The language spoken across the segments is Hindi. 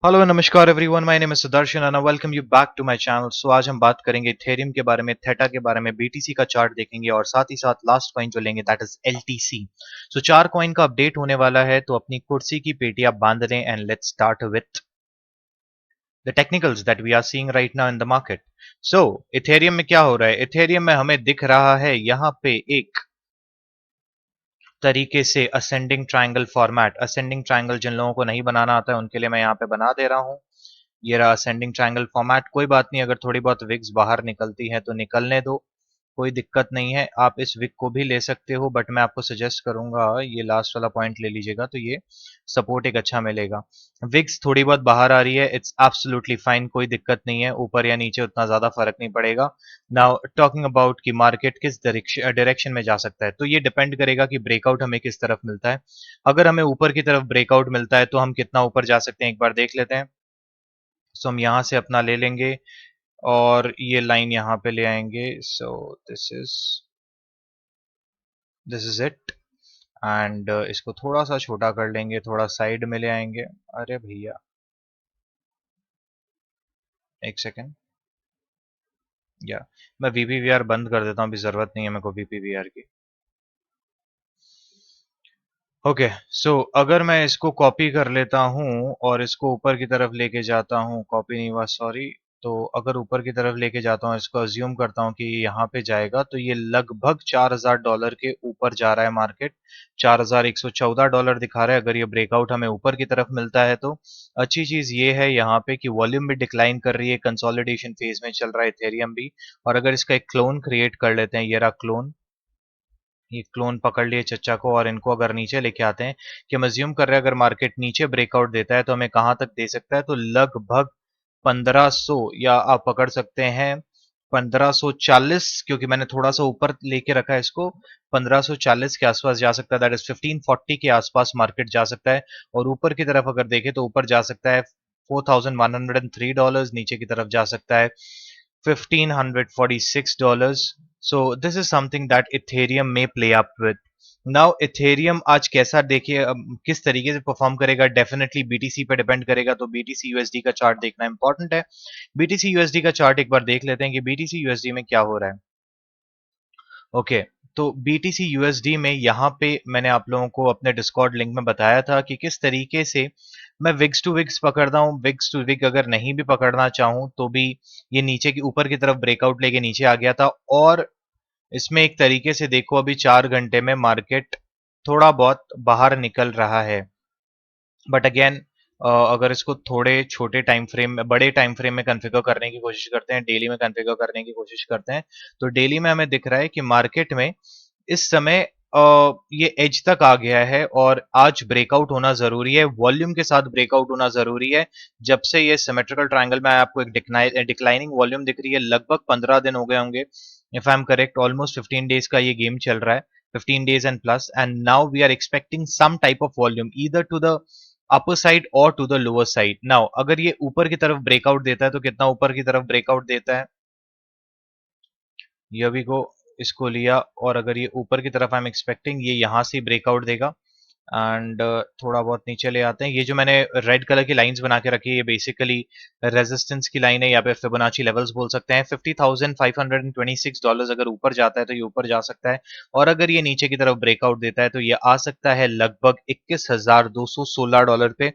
Hello namaskar everyone, my name is Sudarshan and I welcome you back to my channel. So आज हम बात करेंगे इथेरियम के बारे में, थेटा के बारे में, बीटीसी का चार्ट देखेंगे और साथ ही साथ लास्ट कॉइन जो लेंगे दैट इज एलटीसी। सो चार कॉइन का अपडेट होने वाला है, तो अपनी कुर्सी की पेटी आप बांध लें and let's start with the technicals that we are seeing right now in the market. So Ethereum में क्या हो रहा है? इथेरियम में हमें दिख रहा है यहाँ पे एक तरीके से ascending triangle format. Ascending triangle जिन लोगों को नहीं बनाना आता है उनके लिए मैं यहाँ पे बना दे रहा हूँ। ये रहा असेंडिंग ट्रायंगल फॉर्मेट। कोई बात नहीं, अगर थोड़ी बहुत विग्स बाहर निकलती हैं तो निकलने दो, कोई दिक्कत नहीं है। आप इस विग को भी ले सकते हो, बट मैं आपको सजेस्ट करूंगा ये लास्ट वाला पॉइंट ले लीजिएगा, तो ये सपोर्ट एक अच्छा मिलेगा। विग्स थोड़ी बहुत बाहर आ रही है, इट्स एब्सोल्युटली फाइन, कोई दिक्कत नहीं है, ऊपर या नीचे उतना ज्यादा फर्क नहीं पड़ेगा। नाउ टॉकिंग अबाउट कि मार्केट किस डायरेक्शन में जा सकता है, तो ये डिपेंड करेगा कि ब्रेकआउट हमें किस तरफ मिलता है। अगर हमें ऊपर की तरफ ब्रेकआउट मिलता है तो हम कितना ऊपर जा सकते हैं एक बार देख लेते हैं। सो हम यहाँ से अपना ले लेंगे और ये लाइन यहाँ पे ले आएंगे। So this is it. And इसको थोड़ा सा छोटा कर लेंगे, थोड़ा साइड में ले आएंगे। अरे भैया एक सेकेंड, या मैं वीपीवीआर बंद कर देता हूँ, अभी जरूरत नहीं है मेरे को वीपीवीआर की। ओके, सो अगर मैं इसको कॉपी कर लेता हूँ और इसको ऊपर की तरफ लेके जाता हूँ, कॉपी नहीं हुआ सॉरी। तो अगर ऊपर की तरफ लेके जाता हूँ, इसको अज्यूम करता हूँ कि यहाँ पे जाएगा, तो ये लगभग $4000 के ऊपर जा रहा है मार्केट। $4114 दिखा रहा है। अगर ये ब्रेकआउट हमें ऊपर की तरफ मिलता है तो अच्छी चीज ये है यहाँ पे कि वॉल्यूम भी डिक्लाइन कर रही है, कंसोलिडेशन फेज में चल रहा है इथेरियम भी। और अगर इसका एक क्लोन क्रिएट कर लेते हैं, ये रहा क्लोन। ये क्लोन पकड़ लिए चच्चा को और इनको अगर नीचे लेके आते हैं, कि हम अज्यूम कर रहे हैं अगर मार्केट नीचे ब्रेकआउट देता है तो हमें कहां तक दे सकता है, तो लगभग 1500, या आप पकड़ सकते हैं 1540, क्योंकि मैंने थोड़ा सा ऊपर लेके रखा है इसको। 1540 के आसपास जा सकता है, दैट इज 1540 के आसपास मार्केट जा सकता है। और ऊपर की तरफ अगर देखें तो ऊपर जा सकता है $4103, नीचे की तरफ जा सकता है $1546। So this is something that Ethereum may play up with. Now Ethereum आज कैसा देखिए, किस तरीके से परफॉर्म करेगा, डेफिनेटली बीटीसी पे डिपेंड करेगा। तो बीटीसी यूएसडी का चार्ट देखना इंपॉर्टेंट है। बीटीसी यूएसडी का चार्ट एक बार देख लेते हैं कि बीटीसी यूएसडी में क्या हो रहा है। ओके, तो बीटीसी यूएसडी में यहाँ पे मैंने आप लोगों को अपने डिस्कॉर्ड लिंक में बताया था कि किस तरीके से मैं विग्स टू विग्स पकड़ता हूँ। विग्स टू विग अगर नहीं भी पकड़ना चाहूँ तो भी ये नीचे की ऊपर की तरफ ब्रेकआउट लेके नीचे आ गया था। और इसमें एक तरीके से देखो, अभी 4 घंटे में मार्केट थोड़ा बहुत बाहर निकल रहा है। बट अगेन, अगर इसको थोड़े छोटे टाइम फ्रेम में, बड़े टाइम फ्रेम में कन्फिगर करने की कोशिश करते हैं, डेली में कन्फिगर करने की कोशिश करते हैं, तो डेली में हमें दिख रहा है कि मार्केट में इस समय ये एज तक आ गया है और आज ब्रेकआउट होना जरूरी है, वॉल्यूम के साथ ब्रेकआउट होना जरूरी है। जब से ये सिमेट्रिकल ट्रायंगल में आपको एक डिक्लाइनिंग वॉल्यूम दिख रही है, लगभग 15 दिन हो गए होंगे if I am correct. Almost 15 days का ये गेम चल रहा है, 15 days and plus. And now we are expecting some type of volume either to the upper side or to the lower side. Now अगर ये ऊपर की तरफ ब्रेकआउट देता है तो कितना ऊपर की तरफ ब्रेकआउट देता है, ये भी को इसको लिया। और अगर ये ऊपर की तरफ आई एम एक्सपेक्टिंग ये यहाँ से ब्रेकआउट देगा। एंड थोड़ा बहुत नीचे ले आते हैं। ये जो मैंने रेड कलर की लाइंस बना के रखी है, ये बेसिकली रेजिस्टेंस की लाइन है, या फिर फिबोनाची लेवल्स बोल सकते हैं। $50,526 अगर ऊपर जाता है तो ये ऊपर जा सकता है। और अगर ये नीचे की तरफ ब्रेकआउट देता है तो ये आ सकता है लगभग $21,216 पे।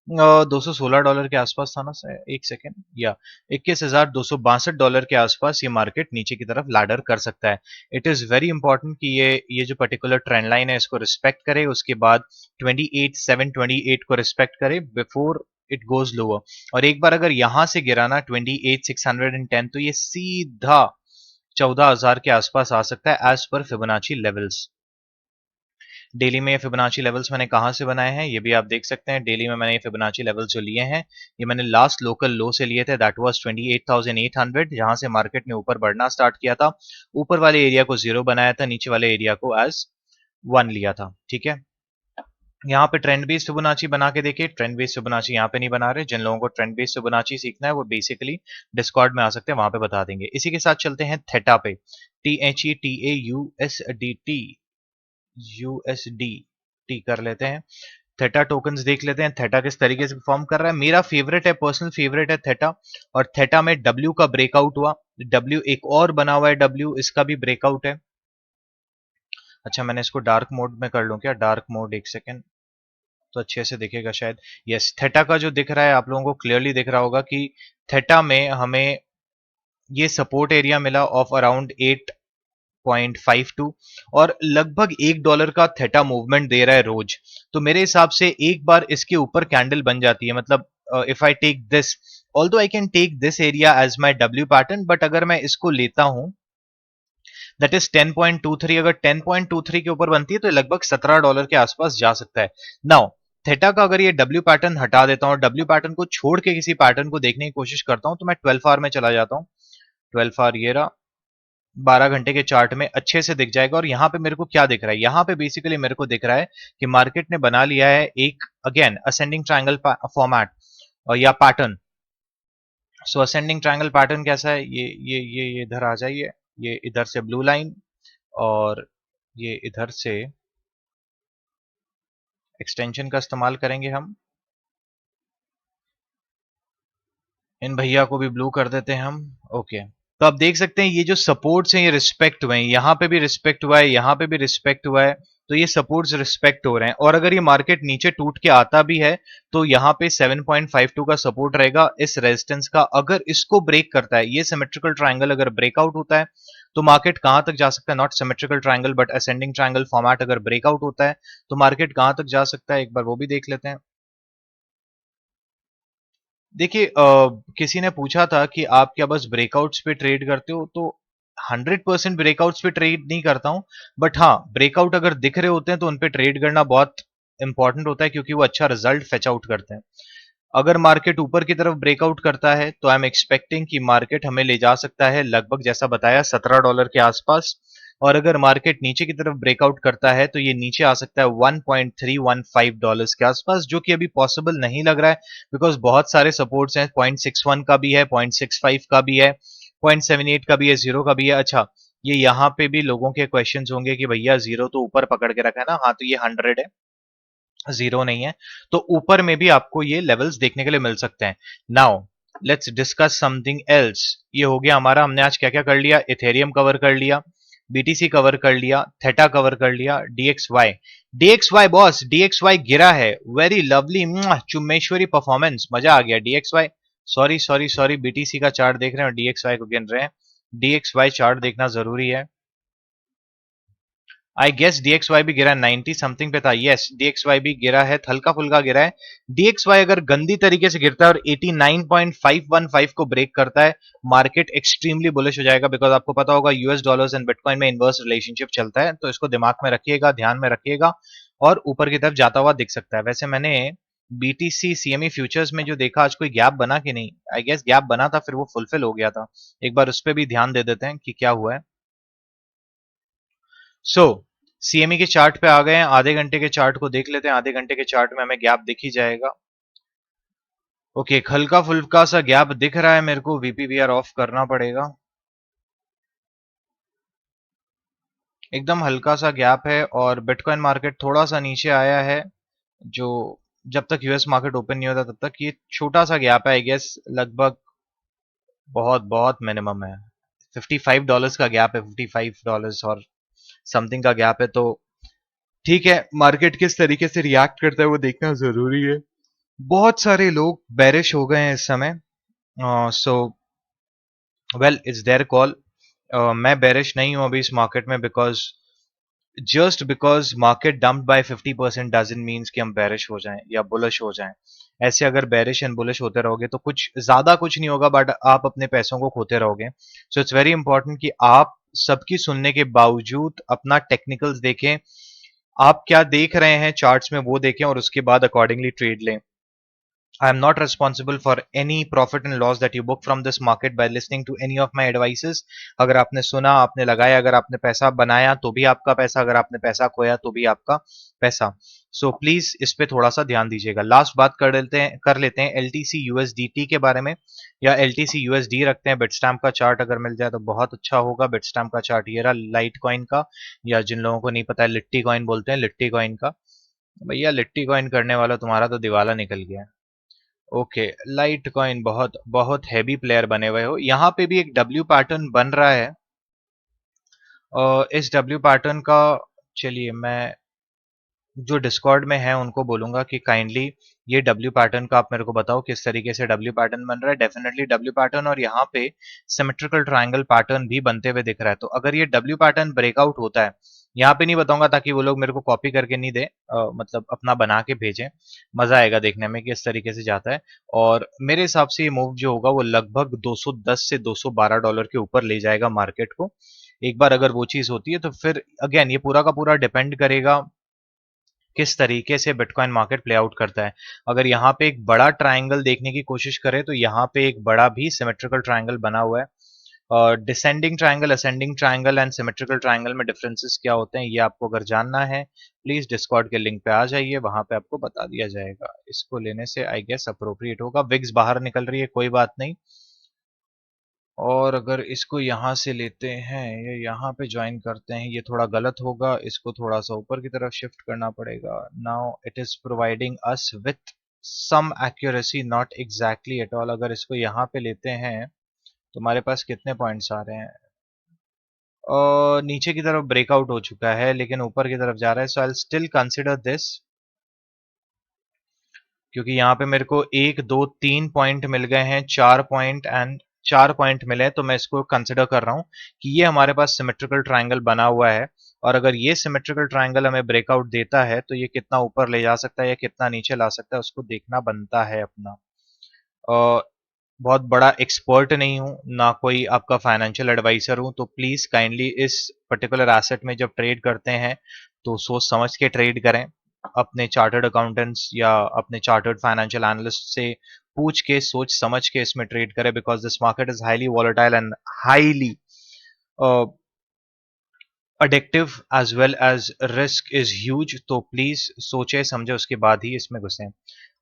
$216 के आसपास था ना सर, एक सेकेंड, या $21,262 के आसपास ये मार्केट नीचे की तरफ लैडर कर सकता है। इट इज वेरी इंपॉर्टेंट कि ये जो पर्टिकुलर ट्रेंड लाइन है इसको रिस्पेक्ट करे, उसके बाद 28,728 को रिस्पेक्ट करे बिफोर इट गोज लोअर। और एक बार अगर यहां से गिरा ना 28,610, तो ये सीधा 14,000 के आसपास आ सकता है as per Fibonacci levels. Daily में ये फिबोनाची लेवल्स मैंने कहाँ से बनाए हैं ये भी आप देख सकते हैं। डेली में मैंने ये फिबोनाची लेवल्स जो लिए हैं, ये मैंने लास्ट लोकल लो से लिए थे, दैट वाज 28,800, जहां से मार्केट ने ऊपर बढ़ना स्टार्ट किया था। ऊपर वाले एरिया को 0 बनाया था, नीचे वाले एरिया को एज 1 लिया था। ठीक है, यहाँ पे ट्रेंड बेस्ड फिबोनाची बना के देखिए। ट्रेंड बेस्ड फिबोनाची यहाँ पे नहीं बना रहे। जिन लोगों को ट्रेंड बेस्ड फिबोनाची सीखना है वो बेसिकली डिस्कॉर्ड में आ सकते हैं, वहां पे बता देंगे। इसी के साथ चलते हैं थेटा पे। THETAUSDT, USD टी कर लेते हैं। थेटा टोकन्स देख लेते हैं थेटा किस तरीके से परफॉर्म कर रहा है। मेरा फेवरेट है, पर्सनल फेवरेट है थेटा, और थेटा में डब्ल्यू का ब्रेकआउट हुआ, डब्ल्यू एक और बना हुआ है, डब्ल्यू इसका भी ब्रेकआउट है। अच्छा मैंने इसको डार्क मोड में कर लूं क्या? डार्क मोड, एक सेकेंड, तो अच्छे से दिखेगा शायद। यस, थेटा का जो दिख रहा है आप लोगों को क्लियरली दिख रहा होगा कि थेटा में हमें ये सपोर्ट एरिया मिला ऑफ अराउंड 8.52, और लगभग $1 का थेटा मूवमेंट दे रहा है रोज। तो मेरे हिसाब से एक बार इसके ऊपर कैंडल बन जाती है, मतलब if I take this, although I can take this area as my W pattern, but अगर मैं इसको लेता हूं दैट इज 10.23, अगर 10.23 के ऊपर बनती है तो लगभग $17 के आसपास जा सकता है। नाउ थेटा का अगर ये डब्ल्यू पैटर्न हटा देता हूं, डब्ल्यू पैटर्न को छोड़ के किसी पैटर्न को देखने की कोशिश करता हूं, तो मैं 12 आवर में चला जाता हूं। 12 आवर ये रहा, 12 घंटे के चार्ट में अच्छे से दिख जाएगा। और यहाँ पे मेरे को क्या दिख रहा है? यहाँ पे बेसिकली मेरे को दिख रहा है कि मार्केट ने बना लिया है एक अगेन असेंडिंग ट्रायंगल फॉर्मेट या पैटर्न। सो असेंडिंग ट्रायंगल पैटर्न कैसा है? ये इधर आ जाइए, ये इधर से ब्लू लाइन, और ये इधर से एक्सटेंशन का इस्तेमाल करेंगे हम। इन भैया को भी ब्लू कर देते हैं हम। ओके, तो आप देख सकते हैं ये जो सपोर्ट्स हैं ये रिस्पेक्ट हुए हैं, यहाँ पे भी रिस्पेक्ट हुआ है, यहाँ पे भी रिस्पेक्ट हुआ है। तो ये सपोर्ट्स रिस्पेक्ट हो रहे हैं, और अगर ये मार्केट नीचे टूट के आता भी है तो यहाँ पे 7.52 का सपोर्ट रहेगा इस रेजिस्टेंस का। अगर इसको ब्रेक करता है, ये सिमेट्रिकल ट्रायंगल अगर ब्रेकआउट होता है तो मार्केट कहां तक जा सकता है? Not symmetrical triangle but ascending triangle format अगर ब्रेकआउट होता है तो मार्केट कहां तक जा सकता है, एक बार वो भी देख लेते हैं। देखिए किसी ने पूछा था कि आप क्या बस ब्रेकआउट्स पे ट्रेड करते हो, तो 100% ब्रेकआउट्स पे ट्रेड नहीं करता हूं, बट हाँ ब्रेकआउट अगर दिख रहे होते हैं तो उन पे ट्रेड करना बहुत इंपॉर्टेंट होता है, क्योंकि वो अच्छा रिजल्ट फेच आउट करते हैं। अगर मार्केट ऊपर की तरफ ब्रेकआउट करता है तो आई एम एक्सपेक्टिंग कि मार्केट हमें ले जा सकता है लगभग जैसा बताया $17 के आसपास, और अगर मार्केट नीचे की तरफ ब्रेकआउट करता है तो ये नीचे आ सकता है $1.315 के आसपास, जो कि अभी पॉसिबल नहीं लग रहा है, बिकॉज बहुत सारे सपोर्ट्स हैं। 0.61 का भी है, 0.65 का भी है, 0.78 का भी है, जीरो का भी है। अच्छा, ये यहाँ पे भी लोगों के क्वेश्चंस होंगे कि भैया जीरो तो ऊपर पकड़ के रखा है ना, हाँ तो ये 100 है, जीरो नहीं है। तो ऊपर में भी आपको ये लेवल्स देखने के लिए मिल सकते हैं। Now let's discuss something else. ये हो गया हमारा, हमने आज क्या क्या कर लिया? इथेरियम कवर कर लिया, बीटीसी कवर कर लिया, थेटा कवर कर लिया, डीएक्सवाई। डीएक्सवाई बॉस, डीएक्सवाई गिरा है, वेरी लवली चुम्मेश्वरी परफॉर्मेंस, मजा आ गया DXY. Sorry sorry sorry, BTC का चार्ट देख रहे हैं और डीएक्सवाई को गिन रहे हैं। डीएक्सवाई चार्ट देखना जरूरी है। आई गेस डीएक्सवाई भी गिरा है, 90 समथिंग पे था। यस, डीएक्सवाई भी गिरा है, हल्का फुल्का गिरा है। डीएक्सवाई अगर गंदी तरीके से गिरता है और 89.515 को ब्रेक करता है, मार्केट एक्सट्रीमली बुलिश हो जाएगा, बिकॉज आपको पता होगा यूएस डॉलर्स एंड बिटकॉइन में इनवर्स रिलेशनशिप चलता है, तो इसको दिमाग में रखिएगा, ध्यान में रखिएगा, और ऊपर की तरफ जाता हुआ दिख सकता है। वैसे मैंने बीटीसी सीएमई फ्यूचर्स में जो देखा, आज कोई गैप बना कि नहीं? आई गेस गैप बना था, फिर वो फुलफिल हो गया था। एक बार उस पर भी ध्यान दे देते हैं कि क्या हुआ है। सो सीएमई के चार्ट पे आ गए हैं, आधे घंटे के चार्ट को देख लेते हैं। आधे घंटे के चार्ट में हमें गैप दिख ही जाएगा। ओके, हल्का फुल्का सा गैप दिख रहा है मेरे को, वीपीवीआर ऑफ करना पड़ेगा। एकदम हल्का सा गैप है, और बिटकॉइन मार्केट थोड़ा सा नीचे आया है, जो जब तक यूएस मार्केट ओपन नहीं होता तब तक ये छोटा सा गैप है। आई गेस लगभग बहुत बहुत मिनिमम है, $55 का गैप है, $55 और समथिंग का गैप है। तो ठीक है, मार्केट किस तरीके से रिएक्ट करता है वो देखना जरूरी है। बहुत सारे लोग बेरिश हो गए हैं इस समय। So well it's their call. मैं बेरिश नहीं हूं अभी इस मार्केट में, because just because market dumped by 50% doesn't means कि हम बेरिश हो जाएं या बुलिश हो जाएं। ऐसे अगर बेरिश एंड बुलिश होते रहोगे तो कुछ ज्यादा कुछ नहीं होगा, बट आप अपने पैसों को खोते रहोगे। सो इट्स वेरी इंपॉर्टेंट कि आप सबकी सुनने के बावजूद अपना टेक्निकल्स देखें, आप क्या देख रहे हैं चार्ट्स में वो देखें, और उसके बाद अकॉर्डिंगली ट्रेड लें। I am not responsible for any profit and loss that you book from this market by listening to any of my advices. अगर आपने सुना, आपने लगाया, अगर आपने पैसा बनाया तो भी आपका पैसा, अगर आपने पैसा खोया तो भी आपका पैसा। सो प्लीज इस पे थोड़ा सा ध्यान दीजिएगा। लास्ट बात कर लेते हैं एलटीसी यूएसडीटी के बारे में, या एलटीसी यूएसडी रखते हैं। बिटस्टैम्प का चार्ट अगर मिल जाए तो बहुत अच्छा होगा। बिटस्टैम्प का चार्ट ये रहा, लाइट कॉइन का, या जिन लोगों को नहीं पता है लिट्टी कॉइन बोलते हैं, लिट्टी कॉइन का। भैया लिट्टी कॉइन करने वाला तुम्हारा तो दिवाला निकल गया। ओके, लाइट कॉइन बहुत बहुत हैवी प्लेयर बने हुए हो। यहाँ पे भी एक डब्ल्यू पैटर्न बन रहा है, और इस डब्ल्यू पैटर्न का, चलिए मैं जो डिस्कॉर्ड में है उनको बोलूंगा कि काइंडली ये डब्ल्यू पैटर्न का आप मेरे को बताओ किस तरीके से डब्ल्यू पैटर्न बन रहा है। डेफिनेटली डब्ल्यू पैटर्न, और यहाँ पे सिमेट्रिकल ट्रायंगल पैटर्न भी बनते हुए दिख रहा है। तो अगर ये डब्ल्यू पैटर्न ब्रेकआउट होता है, यहाँ पे नहीं बताऊंगा ताकि वो लोग मेरे को कॉपी करके नहीं दे, मतलब अपना बना के भेजें, मजा आएगा देखने में कि इस तरीके से जाता है। और मेरे हिसाब से ये मूव जो होगा वो लगभग 210 से $212 के ऊपर ले जाएगा मार्केट को। एक बार अगर वो चीज होती है तो फिर अगेन ये पूरा का पूरा डिपेंड करेगा किस तरीके से बिटकॉइन मार्केट प्ले आउट करता है। अगर यहाँ पे एक बड़ा ट्रायंगल देखने की कोशिश करें तो यहाँ पे एक बड़ा भी सिमेट्रिकल ट्रायंगल बना हुआ है। और descending triangle, ascending triangle and symmetrical triangle में डिफरेंसेस क्या होते हैं, ये आपको अगर जानना है प्लीज डिस्कॉर्ड के लिंक पे आ जाइए, वहां पे आपको बता दिया जाएगा। इसको लेने से आई गेस अप्रोप्रिएट होगा। विग्स बाहर निकल रही है, कोई बात नहीं। और अगर इसको यहाँ से लेते हैं, ये यहाँ पे ज्वाइन करते हैं, ये थोड़ा गलत होगा, इसको थोड़ा सा ऊपर की तरफ शिफ्ट करना पड़ेगा। Now it is providing us with some accuracy, not exactly at all. अगर इसको यहाँ पे लेते हैं तो हमारे पास कितने पॉइंट्स आ रहे हैं, और नीचे की तरफ ब्रेकआउट हो चुका है लेकिन ऊपर की तरफ जा रहा है। सो आई स्टिल कंसिडर दिस, क्योंकि यहाँ पे मेरे को 1 2 3 पॉइंट मिल गए हैं, 4 पॉइंट एंड 4 पॉइंट मिले हैं, तो मैं इसको कंसिडर कर रहा हूँ कि ये हमारे पास सिमेट्रिकल ट्रायंगल बना हुआ है। और अगर ये सिमेट्रिकल ट्रायंगल हमें ब्रेकआउट देता है तो ये कितना ऊपर ले जा सकता है या कितना नीचे ला सकता है, उसको देखना बनता है अपना। बहुत बड़ा एक्सपर्ट नहीं हूँ, ना कोई आपका फाइनेंशियल एडवाइजर हूँ, तो प्लीज काइंडली इस पर्टिकुलर एसेट में जब ट्रेड करते हैं तो सोच समझ के ट्रेड करें। अपने चार्टर्ड अकाउंटेंट्स या अपने चार्टर्ड फाइनेंशियल एनालिस्ट से पूछ के सोच समझ के इसमें ट्रेड करें, because this market is highly volatile and highly addictive as well as risk is huge. तो प्लीज सोचे समझे उसके बाद ही इसमें घुसें।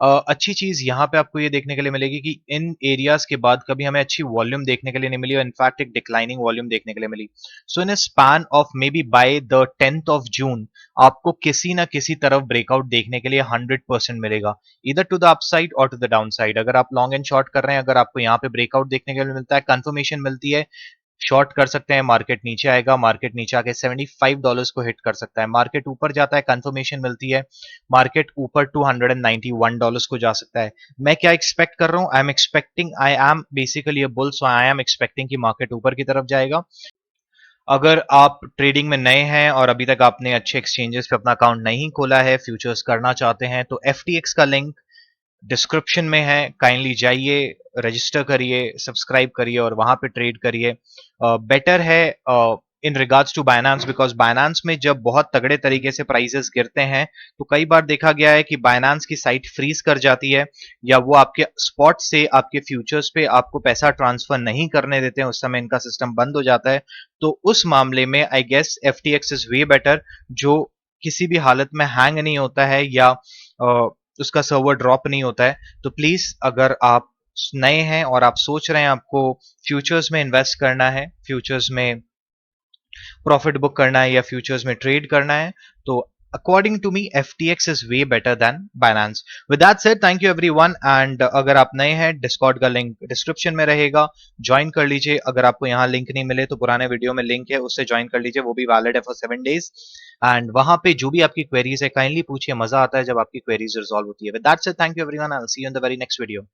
अच्छी चीज यहाँ पे आपको ये देखने के लिए मिलेगी कि इन एरियाज के बाद कभी हमें अच्छी वॉल्यूम देखने के लिए नहीं मिली, और इनफैक्ट एक डिक्लाइनिंग वॉल्यूम देखने के लिए मिली। So in a span of maybe by the 10th of June आपको किसी ना किसी तरफ ब्रेकआउट देखने के लिए 100% मिलेगा, इधर टू द अपसाइड और टू द डाउन साइड। अगर आप लॉन्ग एंड शॉर्ट कर रहे हैं, अगर आपको यहाँ पे ब्रेकआउट देखने के लिए मिलता है, कंफर्मेशन मिलती है, शॉर्ट कर सकते हैं, मार्केट नीचे आएगा, मार्केट नीचे आके $75 को हिट कर सकता है। मार्केट ऊपर जाता है, कंफर्मेशन मिलती है, मार्केट ऊपर $291 को जा सकता है। मैं क्या एक्सपेक्ट कर रहा हूं, I am basically a bull, so I am expecting कि मार्केट ऊपर की तरफ जाएगा। अगर आप ट्रेडिंग में नए हैं और अभी तक आपने अच्छे एक्सचेंजेस पे अपना अकाउंट नहीं खोला है, फ्यूचर्स करना चाहते हैं, तो FTX का लिंक डिस्क्रिप्शन में है, काइंडली जाइए, रजिस्टर करिए, सब्सक्राइब करिए और वहां पे ट्रेड करिए। बेटर है इन रिगार्ड्स टू बायनांस, बिकॉज बायनांस में जब बहुत तगड़े तरीके से प्राइसेस गिरते हैं तो कई बार देखा गया है कि बायनांस की साइट फ्रीज कर जाती है, या वो आपके स्पॉट से आपके फ्यूचर्स पे आपको पैसा ट्रांसफर नहीं करने देते हैं, उस समय इनका सिस्टम बंद हो जाता है। तो उस मामले में I guess FTX is way better, जो किसी भी हालत में हैंग नहीं होता है या उसका सर्वर ड्रॉप नहीं होता है। तो प्लीज अगर आप नए हैं और आप सोच रहे हैं आपको फ्यूचर्स में इन्वेस्ट करना है, फ्यूचर्स में प्रॉफिट बुक करना है या फ्यूचर्स में ट्रेड करना है, तो according to me FTX is way better than Binance. With that said, thank you everyone, एंड अगर आप नए हैं डिस्कॉर्ड का लिंक डिस्क्रिप्शन में रहेगा, ज्वाइन कर लीजिए। अगर आपको यहाँ लिंक नहीं मिले तो पुराने वीडियो में लिंक है, उससे ज्वाइन कर लीजिए, वो भी वैलिड है फॉर 7 days। एंड वहां पे जो भी आपकी क्वेरीज है काइंडली पूछिए, मजा आता है जब आपकी क्वेरीज रिजॉल्व होती है। With that said, thank you everyone, I will see you in the very next video.